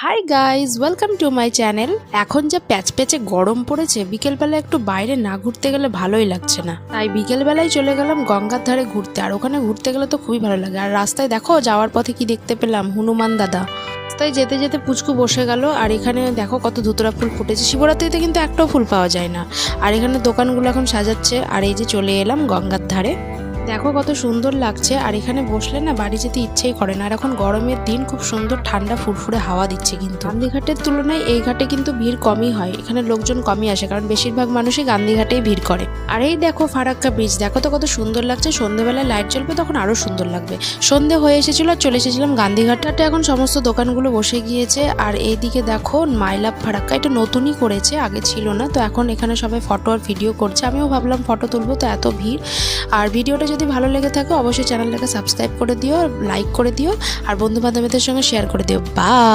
Hi guys, welcome to my channel. এখন যা প্যাচপ্যাচে গরম পড়েছে, বিকেলবেলা একটু বাইরে না ঘুরতে গেলে ভালোই লাগছে না। তাই বিকেলবেলায় চলে গেলাম গঙ্গার ধারে ঘুরতে। আর ওখানে ঘুরতে গেলে তো খুবই ভালো লাগে। আর রাস্তায় দেখো যাওয়ার পথে কি দেখতে পেলাম, হনুমান দাদা। রাস্তায় যেতে যেতে পুচকু বসে গেল। আর এখানে দেখো কত ধুতরা ফুল ফুটেছে। শিবরাত্রিতে কিন্তু একটাও ফুল পাওয়া যায় না। আর এখানে দোকানগুলো এখন সাজাচ্ছে। আর এই যে চলে এলাম গঙ্গার ধারে, দেখো কত সুন্দর লাগছে। আর এখানে বসলে না বাড়ি যেতে ইচ্ছেই করে না। আর এখন গরমের দিন, খুব সুন্দর ঠান্ডা ফুরফুরে হাওয়া দিচ্ছে। কিন্তু গান্ধীঘাটের তুলনায় এই ঘাটে কিন্তু ভিড় কমই হয়, এখানে লোকজন কমই আসে, কারণ বেশিরভাগ মানুষই গান্ধীঘাটেই ভিড় করে। আর এই দেখো ফারাক্কা ব্রিজ, দেখো তো কত সুন্দর লাগছে। সন্ধ্যেবেলায় লাইট জ্বলবে তখন আরো সুন্দর লাগবে। সন্ধে হয়ে এসেছিল, চলে এসেছিলাম গান্ধীঘাটে। এখন সমস্ত দোকানগুলো বসে গিয়েছে। আর এইদিকে দেখো মাই লাভ ফারাক্কা, এটা নতুনই করেছে, আগে ছিল না। তো এখন এখানে সবাই ফটো আর ভিডিও করছে। আমিও ভাবলাম ফটো তুলবো, তো এত ভিড়। আর ভিডিওটা যদি ভালো লেগে থাকে অবশ্যই চ্যানেলটাকে সাবস্ক্রাইব করে দিও, লাইক করে দিও, আর বন্ধু বান্ধবীদের সঙ্গে শেয়ার করে দিও। বাই।